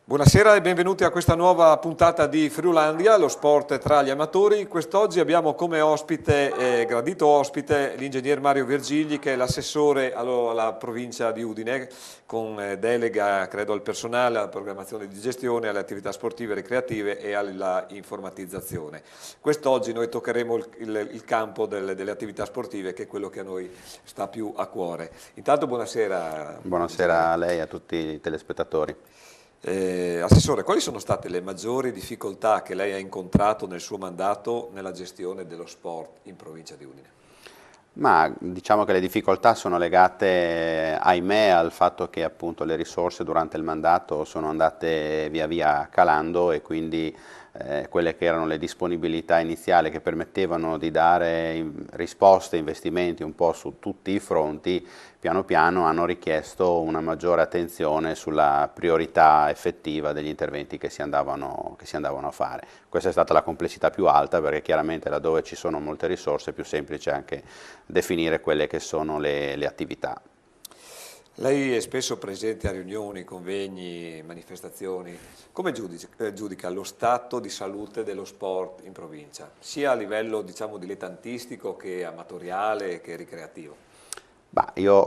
Buonasera e benvenuti a questa nuova puntata di Friulandia, lo sport tra gli amatori. Quest'oggi abbiamo come ospite, gradito ospite, l'ingegner Mario Virgigli, che è l'assessore alla provincia di Udine, con delega, credo, al personale, alla programmazione di gestione, alle attività sportive e ricreative e alla informatizzazione. Quest'oggi noi toccheremo il campo delle attività sportive, che è quello che a noi sta più a cuore. Intanto buonasera. Buonasera a lei e a tutti i telespettatori. Assessore, quali sono state le maggiori difficoltà che lei ha incontrato nel suo mandato nella gestione dello sport in provincia di Udine? Ma diciamo che le difficoltà sono legate, ahimè, al fatto che appunto le risorse durante il mandato sono andate via via calando e quindi quelle che erano le disponibilità iniziali che permettevano di dare risposte, investimenti un po' su tutti i fronti, piano piano hanno richiesto una maggiore attenzione sulla priorità effettiva degli interventi che si andavano a fare. Questa è stata la complessità più alta, perché chiaramente laddove ci sono molte risorse è più semplice anche definire quelle che sono le attività. Lei è spesso presente a riunioni, convegni, manifestazioni. Come giudica lo stato di salute dello sport in provincia, sia a livello, diciamo, dilettantistico che amatoriale che ricreativo? Bah, io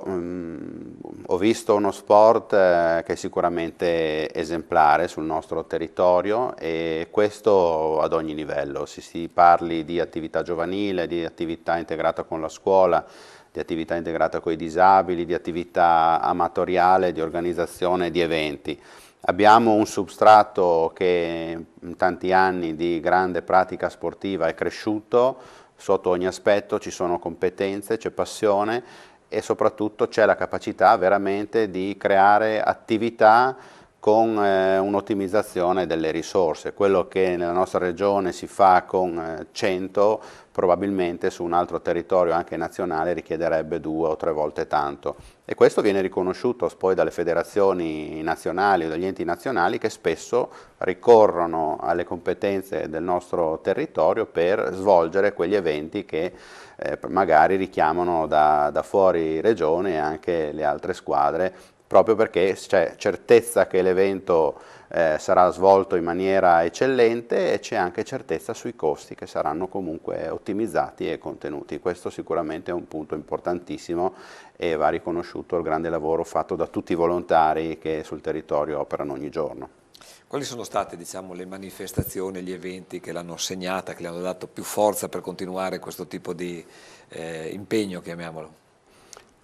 ho visto uno sport che è sicuramente esemplare sul nostro territorio, e questo ad ogni livello, se si parli di attività giovanile, di attività integrata con la scuola, di attività integrata con i disabili, di attività amatoriale, di organizzazione di eventi. Abbiamo un substrato che in tanti anni di grande pratica sportiva è cresciuto sotto ogni aspetto, ci sono competenze, c'è passione e soprattutto c'è la capacità veramente di creare attività con un'ottimizzazione delle risorse. Quello che nella nostra regione si fa con 100, probabilmente su un altro territorio anche nazionale richiederebbe 2 o 3 volte tanto. E questo viene riconosciuto poi dalle federazioni nazionali o dagli enti nazionali, che spesso ricorrono alle competenze del nostro territorio per svolgere quegli eventi che magari richiamano da fuori regione anche le altre squadre, proprio perché c'è certezza che l'evento sarà svolto in maniera eccellente e c'è anche certezza sui costi, che saranno comunque ottimizzati e contenuti. Questo sicuramente è un punto importantissimo e va riconosciuto il grande lavoro fatto da tutti i volontari che sul territorio operano ogni giorno. Quali sono state, diciamo, le manifestazioni, gli eventi che l'hanno segnata, che le hanno dato più forza per continuare questo tipo di impegno, chiamiamolo?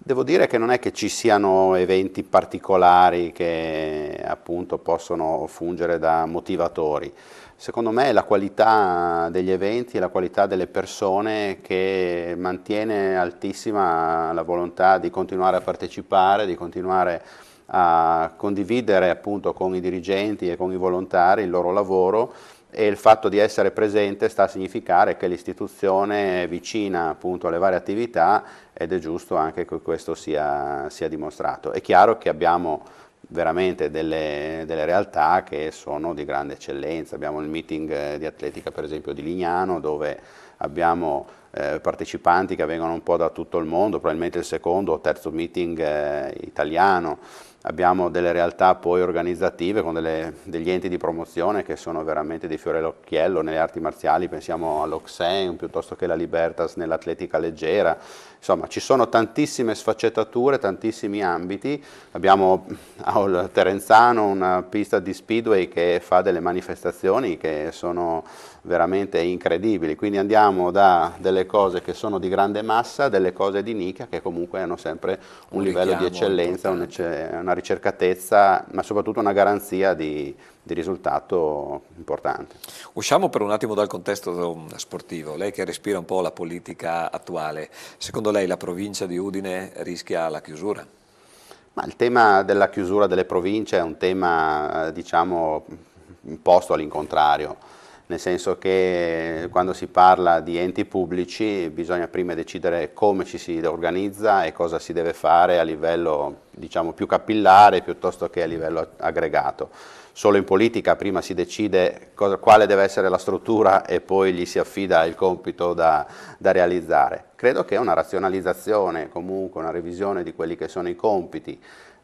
Devo dire che non è che ci siano eventi particolari che appunto possono fungere da motivatori. Secondo me è la qualità degli eventi e la qualità delle persone che mantiene altissima la volontà di continuare a partecipare, di continuare a condividere appunto con i dirigenti e con i volontari il loro lavoro, e il fatto di essere presente sta a significare che l'istituzione è vicina appunto alle varie attività, ed è giusto anche che questo sia dimostrato. È chiaro che abbiamo veramente delle realtà che sono di grande eccellenza. Abbiamo il meeting di atletica per esempio di Lignano, dove abbiamo partecipanti che vengono un po' da tutto il mondo, probabilmente il secondo o terzo meeting italiano. Abbiamo delle realtà poi organizzative con degli enti di promozione che sono veramente di fiore all'occhiello nelle arti marziali, pensiamo all'Oxen piuttosto che la Libertas nell'atletica leggera. Insomma, ci sono tantissime sfaccettature, tantissimi ambiti. Abbiamo al Terenzano una pista di speedway che fa delle manifestazioni che sono veramente incredibili, quindi andiamo da delle cose che sono di grande massa, delle cose di nicchia che comunque hanno sempre un livello di eccellenza, una ricercatezza, ma soprattutto una garanzia di risultato importante. Usciamo per un attimo dal contesto sportivo. Lei che respira un po' la politica attuale, secondo lei la provincia di Udine rischia la chiusura? Ma il tema della chiusura delle province è un tema, diciamo, posto all'incontrario, nel senso che quando si parla di enti pubblici bisogna prima decidere come ci si organizza e cosa si deve fare a livello, diciamo, più capillare piuttosto che a livello aggregato. Solo in politica prima si decide quale deve essere la struttura e poi gli si affida il compito da realizzare. Credo che una razionalizzazione, comunque una revisione di quelli che sono i compiti,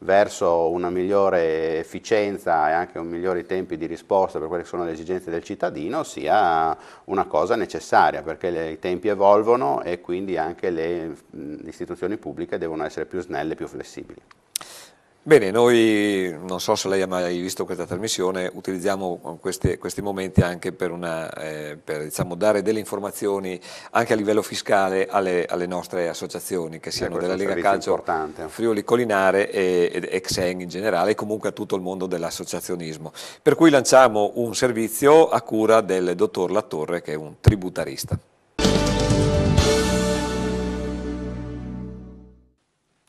verso una migliore efficienza e anche un migliori tempi di risposta per quelle che sono le esigenze del cittadino sia una cosa necessaria, perché i tempi evolvono e quindi anche le istituzioni pubbliche devono essere più snelle e più flessibili. Bene, noi non so se lei ha mai visto questa trasmissione, utilizziamo questi momenti anche per diciamo, dare delle informazioni anche a livello fiscale alle nostre associazioni, che siano della Lega Calcio importante. Friuli Collinare e Xen in generale, e comunque a tutto il mondo dell'associazionismo. Per cui lanciamo un servizio a cura del dottor Latorre, che è un tributarista.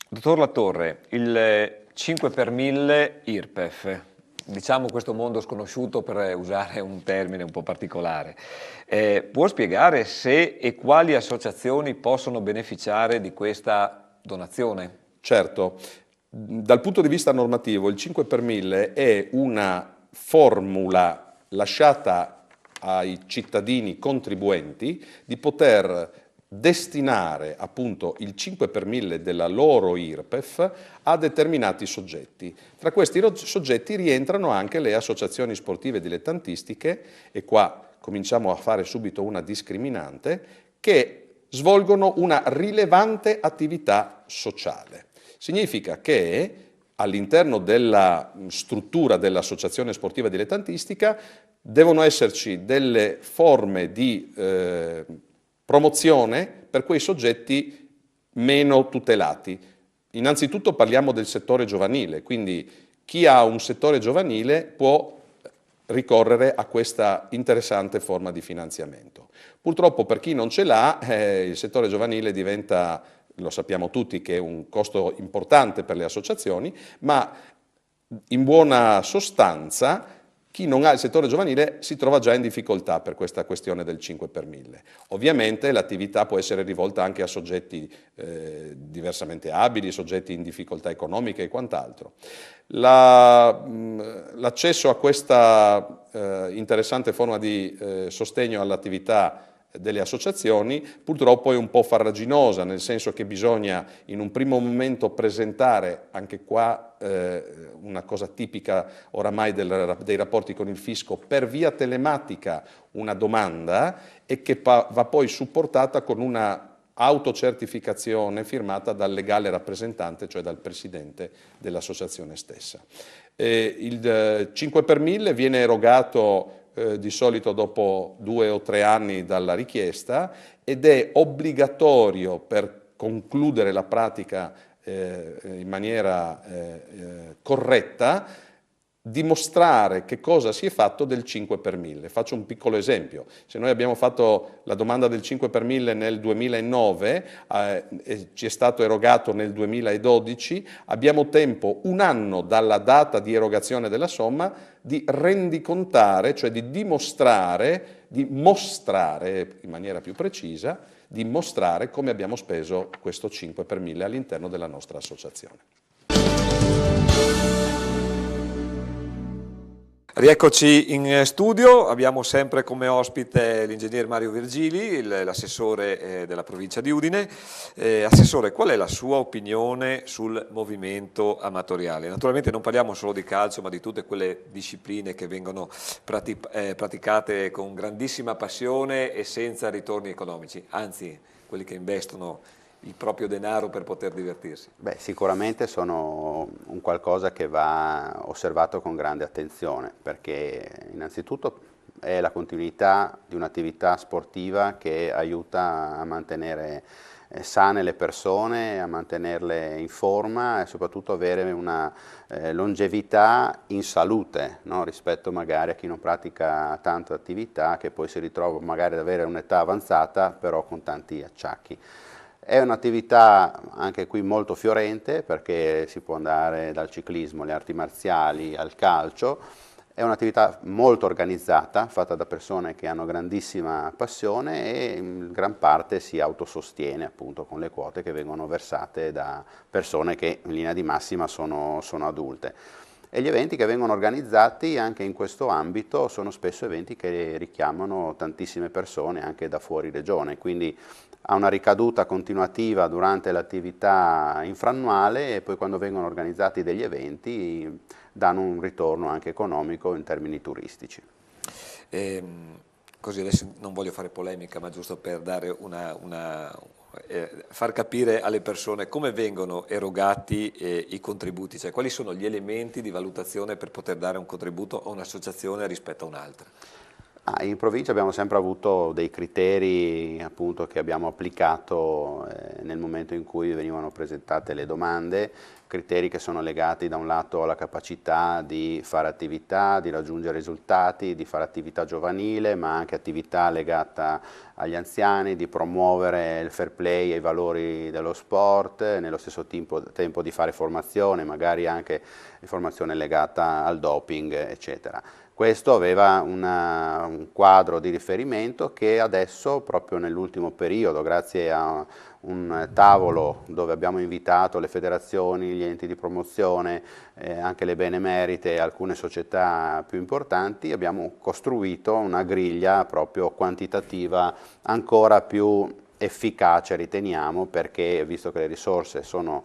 Dottor Latorre, il 5 per 1000 IRPEF, diciamo questo mondo sconosciuto per usare un termine un po' particolare, può spiegare se e quali associazioni possono beneficiare di questa donazione? Certo, dal punto di vista normativo il 5 per 1000 è una formula lasciata ai cittadini contribuenti di poter destinare appunto il 5 per 1000 della loro IRPEF a determinati soggetti. Tra questi soggetti rientrano anche le associazioni sportive dilettantistiche, e qua cominciamo a fare subito una discriminante, che svolgono una rilevante attività sociale. Significa che all'interno della struttura dell'associazione sportiva dilettantistica devono esserci delle forme di promozione per quei soggetti meno tutelati. Innanzitutto parliamo del settore giovanile, quindi chi ha un settore giovanile può ricorrere a questa interessante forma di finanziamento. Purtroppo per chi non ce l'ha, il settore giovanile diventa, lo sappiamo tutti, che è un costo importante per le associazioni, ma in buona sostanza chi non ha il settore giovanile si trova già in difficoltà per questa questione del 5 per 1000. Ovviamente l'attività può essere rivolta anche a soggetti diversamente abili, soggetti in difficoltà economiche e quant'altro. L'accesso a questa interessante forma di sostegno all'attività delle associazioni purtroppo è un po' farraginosa, nel senso che bisogna in un primo momento presentare, anche qua una cosa tipica oramai dei rapporti con il fisco, per via telematica una domanda, e che va poi supportata con una autocertificazione firmata dal legale rappresentante, cioè dal presidente dell'associazione stessa. Il 5 per 1000 viene erogato di solito dopo 2 o 3 anni dalla richiesta, ed è obbligatorio per concludere la pratica in maniera corretta dimostrare che cosa si è fatto del 5 per 1000. Faccio un piccolo esempio: se noi abbiamo fatto la domanda del 5 per 1000 nel 2009 e ci è stato erogato nel 2012, abbiamo tempo, 1 anno dalla data di erogazione della somma, di rendicontare, cioè di dimostrare, di mostrare in maniera più precisa, di mostrare come abbiamo speso questo 5 per 1000 all'interno della nostra associazione. Rieccoci in studio, abbiamo sempre come ospite l'ingegner Mario Virgili, l'assessore della provincia di Udine. Assessore, qual è la sua opinione sul movimento amatoriale? Naturalmente non parliamo solo di calcio, ma di tutte quelle discipline che vengono praticate con grandissima passione e senza ritorni economici, anzi quelli che investono il proprio denaro per poter divertirsi. Beh, sicuramente sono un qualcosa che va osservato con grande attenzione, perché innanzitutto è la continuità di un'attività sportiva che aiuta a mantenere sane le persone, a mantenerle in forma e soprattutto avere una longevità in salute, no? Rispetto magari a chi non pratica tanta attività, che poi si ritrova magari ad avere un'età avanzata però con tanti acciacchi. È un'attività anche qui molto fiorente, perché si può andare dal ciclismo alle arti marziali al calcio. È un'attività molto organizzata, fatta da persone che hanno grandissima passione e in gran parte si autosostiene appunto con le quote che vengono versate da persone che in linea di massima sono adulte. e gli eventi che vengono organizzati anche in questo ambito sono spesso eventi che richiamano tantissime persone anche da fuori regione, quindi ha una ricaduta continuativa durante l'attività infrannuale e poi quando vengono organizzati degli eventi danno un ritorno anche economico in termini turistici. Così adesso non voglio fare polemica, ma giusto per dare far capire alle persone come vengono erogati i contributi, cioè quali sono gli elementi di valutazione per poter dare un contributo a un'associazione rispetto a un'altra. In provincia abbiamo sempre avuto dei criteri appunto, che abbiamo applicato nel momento in cui venivano presentate le domande, criteri che sono legati da un lato alla capacità di fare attività, di raggiungere risultati, di fare attività giovanile, ma anche attività legata agli anziani, di promuovere il fair play e i valori dello sport, nello stesso tempo di fare formazione, magari anche formazione legata al doping, eccetera. Questo aveva un quadro di riferimento che adesso, proprio nell'ultimo periodo, grazie a un tavolo dove abbiamo invitato le federazioni, gli enti di promozione, anche le benemerite e alcune società più importanti, abbiamo costruito una griglia proprio quantitativa ancora più efficace, riteniamo, perché visto che le risorse sono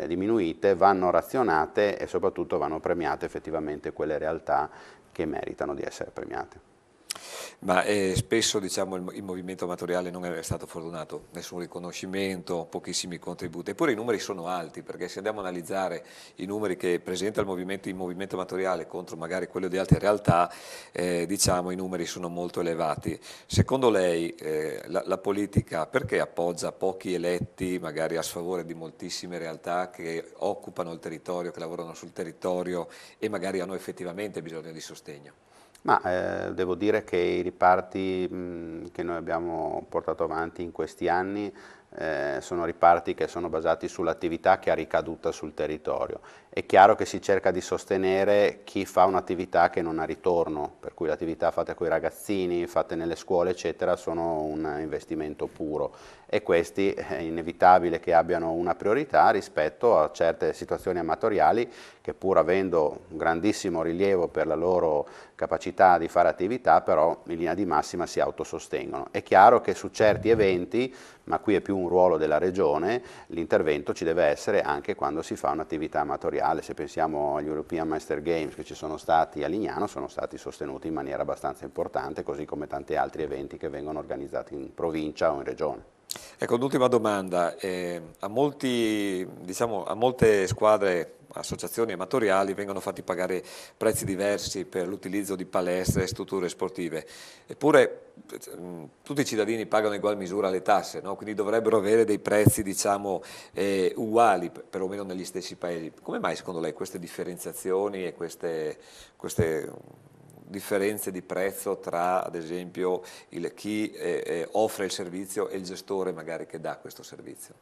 diminuite, vanno razionate e soprattutto vanno premiate effettivamente quelle realtà che meritano di essere premiate. Ma spesso diciamo, il movimento amatoriale non è stato fortunato, nessun riconoscimento, pochissimi contributi, eppure i numeri sono alti, perché se andiamo a analizzare i numeri che presenta il movimento amatoriale contro magari quello di altre realtà, diciamo i numeri sono molto elevati. Secondo lei la politica perché appoggia pochi eletti magari a sfavore di moltissime realtà che occupano il territorio, che lavorano sul territorio e magari hanno effettivamente bisogno di sostegno? Ma devo dire che i riparti che noi abbiamo portato avanti in questi anni sono riparti che sono basati sull'attività che ha ricaduta sul territorio. È chiaro che si cerca di sostenere chi fa un'attività che non ha ritorno, per cui le attività fatte con i ragazzini, fatte nelle scuole eccetera sono un investimento puro e questi è inevitabile che abbiano una priorità rispetto a certe situazioni amatoriali che pur avendo un grandissimo rilievo per la loro capacità di fare attività però in linea di massima si autosostengono. È chiaro che su certi eventi, ma qui è più un ruolo della regione, l'intervento ci deve essere anche quando si fa un'attività amatoriale. Se pensiamo agli European Master Games che ci sono stati a Lignano, sono stati sostenuti in maniera abbastanza importante, così come tanti altri eventi che vengono organizzati in provincia o in regione. Ecco, un'ultima domanda, a molte squadre, associazioni amatoriali vengono fatti pagare prezzi diversi per l'utilizzo di palestre e strutture sportive, eppure tutti i cittadini pagano in ugual misura le tasse, no? Quindi dovrebbero avere dei prezzi diciamo, uguali, perlomeno negli stessi paesi. Come mai secondo lei queste differenziazioni e queste differenze di prezzo tra ad esempio chi offre il servizio e il gestore magari che dà questo servizio?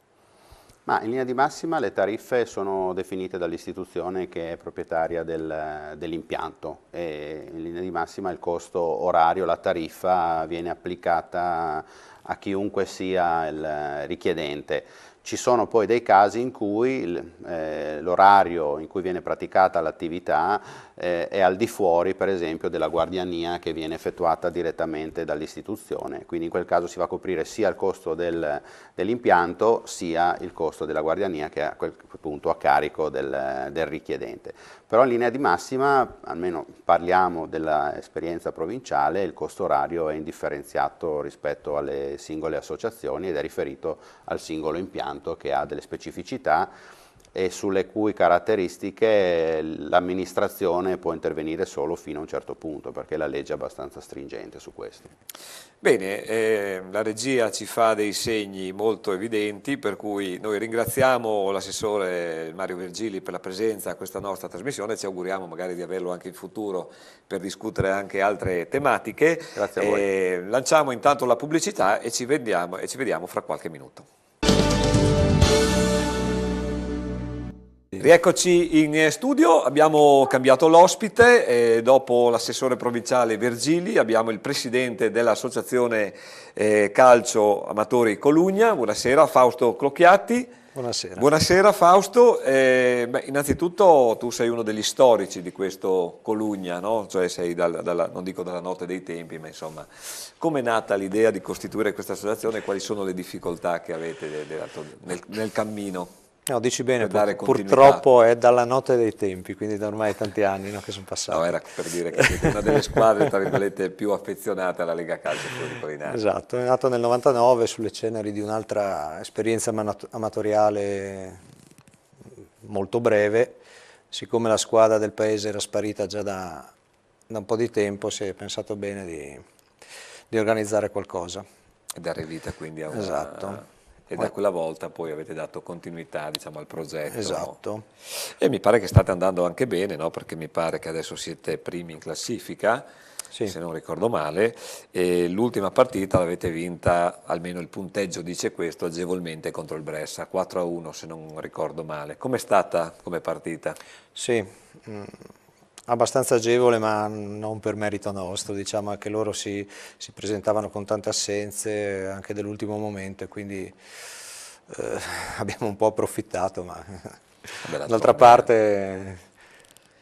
Ma in linea di massima le tariffe sono definite dall'istituzione che è proprietaria dell'impianto e in linea di massima il costo orario, la tariffa viene applicata a chiunque sia il richiedente. Ci sono poi dei casi in cui l'orario in cui viene praticata l'attività è al di fuori, per esempio, della guardiania che viene effettuata direttamente dall'istituzione. Quindi in quel caso si va a coprire sia il costo dell'impianto sia il costo della guardiania che è a quel punto a carico del richiedente. Però in linea di massima, almeno parliamo dell'esperienza provinciale, il costo orario è indifferenziato rispetto alle singole associazioni ed è riferito al singolo impianto che ha delle specificità e sulle cui caratteristiche l'amministrazione può intervenire solo fino a un certo punto, perché la legge è abbastanza stringente su questo. Bene, la regia ci fa dei segni molto evidenti, per cui noi ringraziamo l'assessore Mario Virgili per la presenza a questa nostra trasmissione e ci auguriamo magari di averlo anche in futuro per discutere anche altre tematiche. Grazie a voi. Lanciamo intanto la pubblicità e ci vediamo fra qualche minuto. Rieccoci in studio, abbiamo cambiato l'ospite, dopo l'assessore provinciale Virgili abbiamo il presidente dell'associazione Calcio Amatori Colugna, buonasera, Fausto Clocchiatti. Buonasera. Buonasera Fausto, innanzitutto tu sei uno degli storici di questo Colugna, no? Cioè sei non dico dalla notte dei tempi, ma insomma, come è nata l'idea di costituire questa associazione e quali sono le difficoltà che avete nel cammino? No, dici bene, Per dare continuità. purtroppo è dalla notte dei tempi, quindi da ormai tanti anni, no, che sono passati. No, era per dire che siete una delle squadre, tra virgolette, più affezionate alla Lega Calcio Friuli Collinare. Esatto, è nato nel 99 sulle ceneri di un'altra esperienza amatoriale molto breve. Siccome la squadra del paese era sparita già da un po' di tempo, si è pensato bene di organizzare qualcosa. E dare vita quindi a una... Esatto. E da quella volta poi avete dato continuità, diciamo, al progetto. Esatto. No? E mi pare che state andando anche bene, no? Perché mi pare che adesso siete primi in classifica, Sì. se non ricordo male, e l'ultima partita l'avete vinta, almeno il punteggio dice questo, agevolmente contro il Brescia, 4-1 se non ricordo male. Com'è stata come partita? Sì, abbastanza agevole, ma non per merito nostro, diciamo che loro si presentavano con tante assenze anche dell'ultimo momento e quindi abbiamo un po' approfittato, ma d'altra parte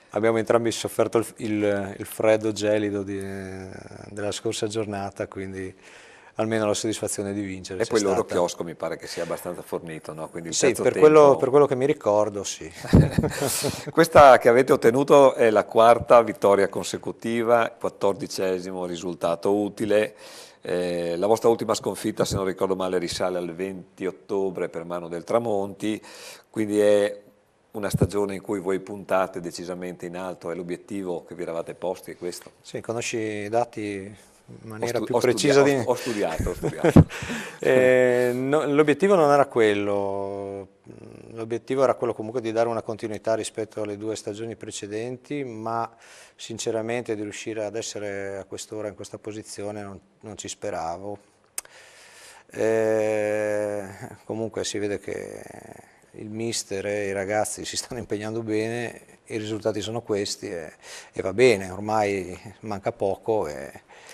abbiamo entrambi sofferto il freddo gelido della scorsa giornata, quindi almeno la soddisfazione di vincere. E poi il loro stata. chiosco mi pare che sia abbastanza fornito, no? Quindi il Sì, terzo per tempo... quello che mi ricordo, sì. Questa che avete ottenuto è la quarta vittoria consecutiva, 14° risultato utile. La vostra ultima sconfitta, se non ricordo male, risale al 20 ottobre per mano del Tramonti, quindi è una stagione in cui voi puntate decisamente in alto, è l'obiettivo che vi eravate posti, è questo? Sì, conosci i dati in maniera più Ho precisa di... Ho studiato. L'obiettivo non era quello, l'obiettivo era quello comunque di dare una continuità rispetto alle 2 stagioni precedenti, ma sinceramente di riuscire ad essere a quest'ora in questa posizione non ci speravo. Comunque si vede che il mister e i ragazzi si stanno impegnando bene, i risultati sono questi e va bene, ormai manca poco.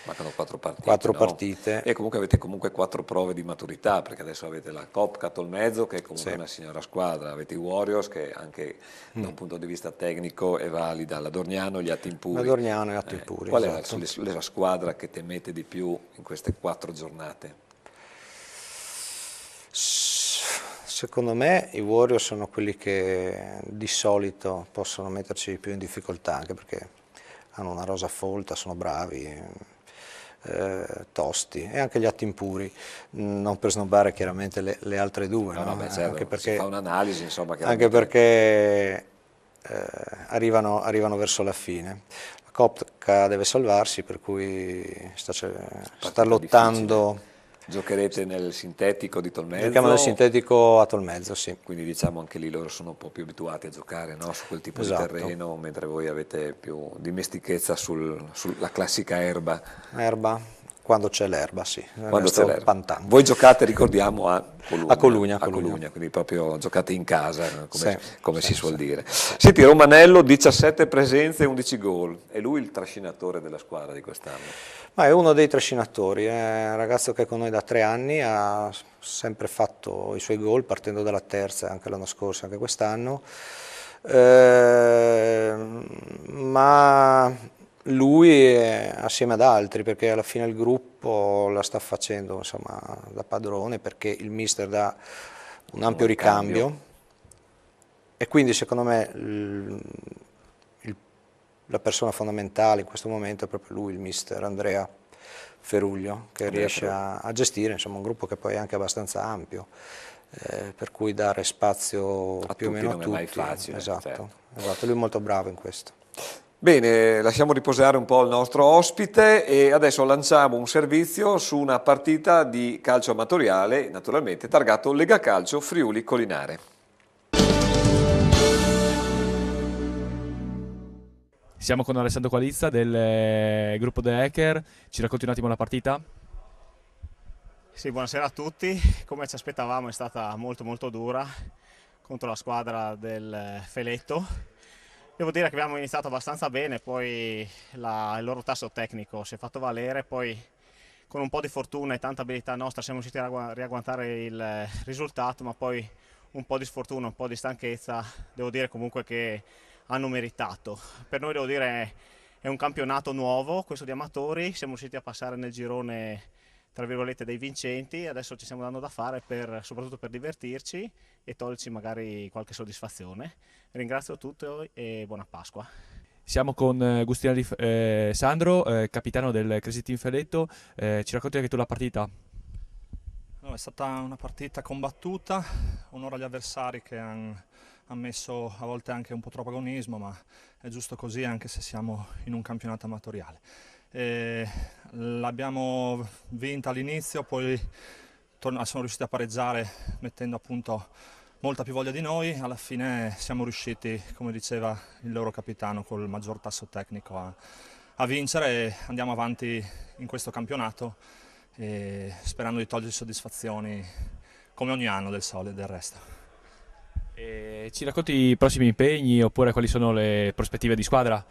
Mancano 4 partite. 4 no? partite. E comunque avete 4 prove di maturità, perché adesso avete la Copca Tolmezzo, che è comunque Sì. una signora squadra, avete i Warriors, che anche da un punto di vista tecnico è valida, la Dorniano e gli Attimpuri. La Dorniano e Attimpuri, Qual esatto. è la squadra che temete di più in queste 4 giornate? Secondo me i Warriors sono quelli che di solito possono metterci più in difficoltà, anche perché hanno una rosa folta, sono bravi, tosti, e anche gli Attimpuri, non per snobbare chiaramente le altre due, no? Beh, certo, anche perché, si fa un'analisi, insomma. anche perché arrivano verso la fine. La Copca deve salvarsi, per cui sta lottando. Difficile. Giocherete nel sintetico di Tolmezzo? Giochiamo nel sintetico a Tolmezzo, sì. Quindi diciamo anche lì loro sono un po' più abituati a giocare, no? Su quel tipo Esatto. di terreno, mentre voi avete più dimestichezza sulla classica erba. Erba, quando c'è l'erba, sì. Quando c'è l'erba. Pantano. Voi giocate, ricordiamo, a Colugna. A Colugna. Quindi proprio giocate in casa, come si suol dire. Sì. Senti, Romanello, 17 presenze e 11 gol. È lui il trascinatore della squadra di quest'anno? Ma è uno dei trascinatori, è un ragazzo che è con noi da 3 anni, ha sempre fatto i suoi gol partendo dalla terza, anche l'anno scorso, anche quest'anno, ma lui è assieme ad altri, perché alla fine il gruppo la sta facendo, insomma, da padrone, perché il mister dà un ampio ricambio e quindi secondo me la persona fondamentale in questo momento è proprio lui, il mister Andrea Feruglio, che riesce a gestire, insomma, un gruppo che poi è anche abbastanza ampio, per cui dare spazio più o meno a tutti. Non è mai facile. Esatto, certo. esatto, lui è molto bravo in questo. Bene, lasciamo riposare un po' il nostro ospite e adesso lanciamo un servizio su una partita di calcio amatoriale, naturalmente targato Lega Calcio Friuli Collinare. Siamo con Alessandro Qualizza del gruppo The Hacker, ci racconti un attimo la partita? Sì, buonasera a tutti. Come ci aspettavamo è stata molto molto dura contro la squadra del Feletto. Devo dire che abbiamo iniziato abbastanza bene, poi il loro tasso tecnico si è fatto valere, poi con un po' di fortuna e tanta abilità nostra siamo riusciti a riagguantare il risultato, ma poi un po' di sfortuna, un po' di stanchezza, devo dire comunque che hanno meritato. Per noi devo dire è un campionato nuovo, questo di amatori, siamo riusciti a passare nel girone tra virgolette dei vincenti, adesso ci stiamo dando da fare soprattutto per divertirci e toglierci magari qualche soddisfazione. Ringrazio tutti e buona Pasqua. Siamo con Sandro, capitano del Crazy Team Feletto. Ci racconti anche tu la partita? No, è stata una partita combattuta, onore agli avversari che hanno messo a volte anche un po' troppo agonismo, ma è giusto così anche se siamo in un campionato amatoriale. L'abbiamo vinta all'inizio, poi siamo riusciti a pareggiare mettendo appunto molta più voglia di noi. Alla fine siamo riusciti, come diceva il loro capitano, col maggior tasso tecnico a vincere e andiamo avanti in questo campionato sperando di togliere soddisfazioni come ogni anno del Sole e del resto. Ci racconti i prossimi impegni oppure quali sono le prospettive di squadra?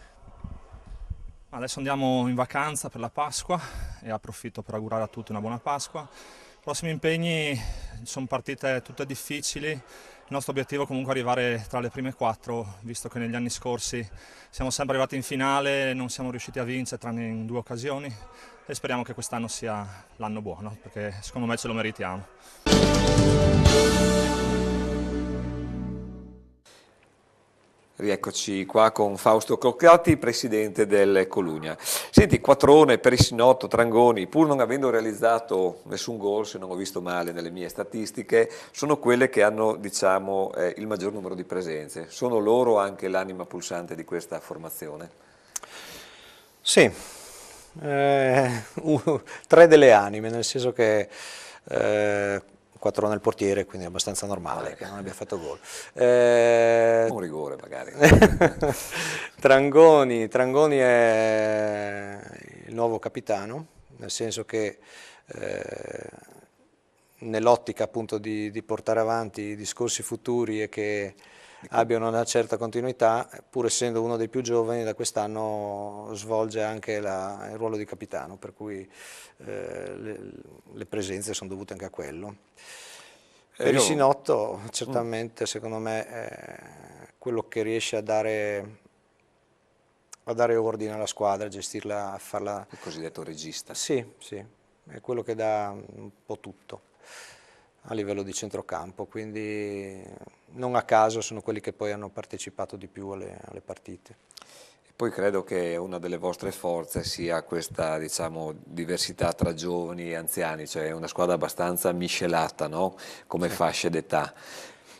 Adesso andiamo in vacanza per la Pasqua e approfitto per augurare a tutti una buona Pasqua. I prossimi impegni sono partite tutte difficili, il nostro obiettivo è comunque arrivare tra le prime 4, visto che negli anni scorsi siamo sempre arrivati in finale, non siamo riusciti a vincere tranne in 2 occasioni e speriamo che quest'anno sia l'anno buono, perché secondo me ce lo meritiamo. Rieccoci qua con Fausto Croccati, presidente del Colugna. Senti, Quattrone, Perissinotto, Trangoni, pur non avendo realizzato nessun gol, se non ho visto male nelle mie statistiche, sono quelle che hanno, diciamo, il maggior numero di presenze. Sono loro anche l'anima pulsante di questa formazione? Sì, 3 delle anime, nel senso che 4 nel portiere, quindi è abbastanza normale che non abbia fatto gol. Un rigore magari. Trangoni è il nuovo capitano, nel senso che nell'ottica appunto di portare avanti i discorsi futuri e che abbiano una certa continuità, pur essendo uno dei più giovani, da quest'anno svolge anche il ruolo di capitano, per cui le presenze sono dovute anche a quello. Perissinotto certamente secondo me è quello che riesce a dare ordine alla squadra, a gestirla, a farla... Il cosiddetto regista. Sì, è quello che dà un po' tutto a livello di centrocampo, quindi non a caso sono quelli che poi hanno partecipato di più alle partite. E poi credo che una delle vostre forze sia questa, diciamo, diversità tra giovani e anziani, cioè una squadra abbastanza miscelata, no? Come fasce d'età.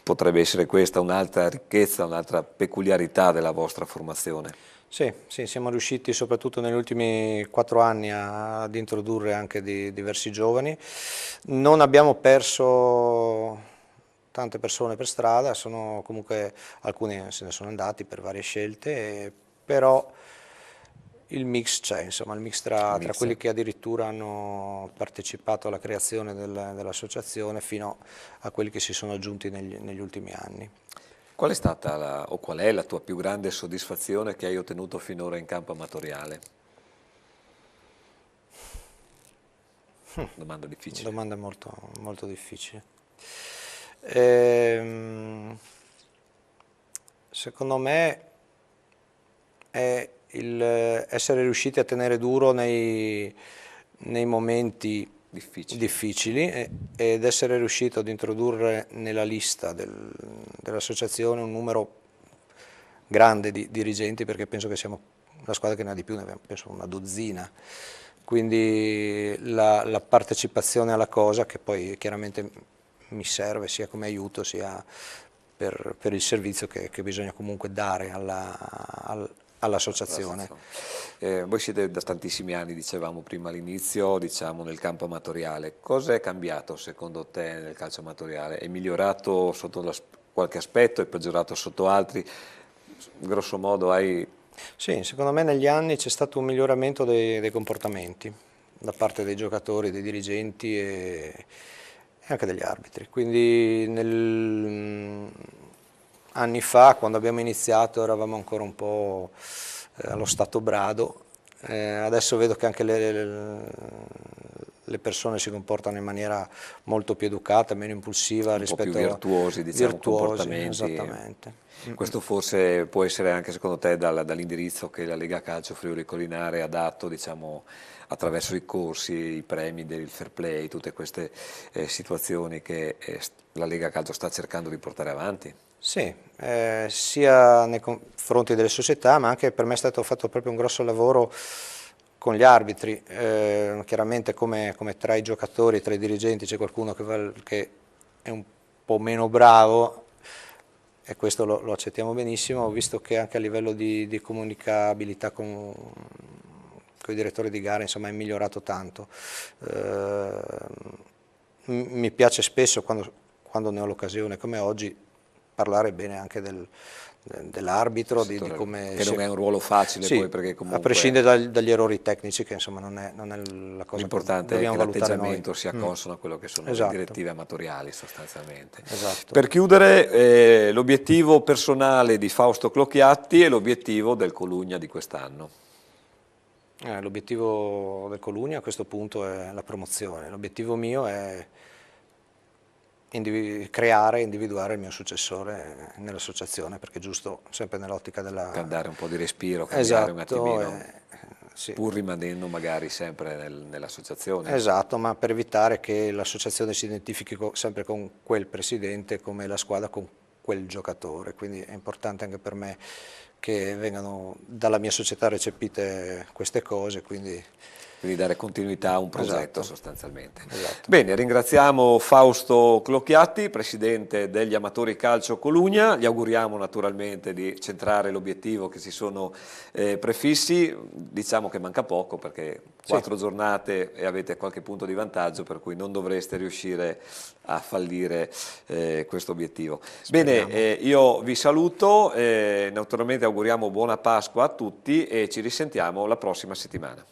Potrebbe essere questa un'altra ricchezza, un'altra peculiarità della vostra formazione. Sì, siamo riusciti soprattutto negli ultimi 4 anni ad introdurre anche diversi giovani. Non abbiamo perso tante persone per strada, comunque alcuni se ne sono andati per varie scelte, però il mix c'è, insomma, il mix tra quelli che addirittura hanno partecipato alla creazione dell'associazione fino a quelli che si sono aggiunti negli ultimi anni. Qual è stata o qual è la tua più grande soddisfazione che hai ottenuto finora in campo amatoriale? Domanda difficile. Domanda molto, molto difficile. Secondo me è essere riusciti a tenere duro nei momenti difficili ed essere riuscito ad introdurre nella lista dell'associazione un numero grande di dirigenti, perché penso che siamo la squadra che ne ha di più, ne abbiamo penso una dozzina, quindi la partecipazione alla cosa, che poi chiaramente mi serve sia come aiuto sia per il servizio che bisogna comunque dare all'associazione. Voi siete da tantissimi anni, dicevamo prima all'inizio, diciamo nel campo amatoriale. Cosa è cambiato secondo te nel calcio amatoriale? È migliorato sotto qualche aspetto, è peggiorato sotto altri? Grosso modo hai... Sì, secondo me negli anni c'è stato un miglioramento dei comportamenti da parte dei giocatori, dei dirigenti e anche degli arbitri. Quindi anni fa, quando abbiamo iniziato, eravamo ancora un po' allo stato brado. Adesso vedo che anche le persone si comportano in maniera molto più educata, meno impulsiva rispetto più virtuosi, diciamo, comportamenti. Esattamente. Questo forse può essere anche secondo te dall'indirizzo che la Lega Calcio Friuli Collinare ha dato, diciamo, attraverso i corsi, i premi del fair play, tutte queste situazioni che la Lega Calcio sta cercando di portare avanti? Sì, sia nei confronti delle società, ma anche per me è stato fatto proprio un grosso lavoro con gli arbitri. Chiaramente come tra i giocatori, tra i dirigenti c'è qualcuno che è un po' meno bravo, e questo lo accettiamo benissimo. Ho visto che anche a livello di comunicabilità con i direttori di gara, insomma, è migliorato tanto. Mi piace spesso, quando ne ho l'occasione, come oggi, parlare bene anche dell'arbitro, di come... Che non è un ruolo facile, sì, poi, perché comunque... a prescindere dagli errori tecnici, che insomma non è la cosa l'importante che è che dobbiamo valutare l'atteggiamento noi. sia consono a quello che sono Esatto. le direttive amatoriali, sostanzialmente. Esatto. Per chiudere, l'obiettivo personale di Fausto Clocchiatti e l'obiettivo del Colugna di quest'anno. L'obiettivo del Colugna a questo punto è la promozione, l'obiettivo mio è creare e individuare il mio successore nell'associazione, perché è giusto, sempre nell'ottica della... Per dare un po' di respiro, cambiare un attimino, sì. pur rimanendo magari sempre nell'associazione. Esatto, ma per evitare che l'associazione si identifichi sempre con quel presidente, come la squadra con quel giocatore, quindi è importante anche per me che vengano dalla mia società recepite queste cose, quindi dare continuità a un progetto, esatto, sostanzialmente. Esatto. Bene, ringraziamo Fausto Clocchiatti, presidente degli Amatori Calcio Colugna, gli auguriamo naturalmente di centrare l'obiettivo che si sono prefissi, diciamo che manca poco perché 4 giornate e avete qualche punto di vantaggio, per cui non dovreste riuscire a fallire questo obiettivo. Speriamo. Bene, io vi saluto, naturalmente auguriamo buona Pasqua a tutti e ci risentiamo la prossima settimana.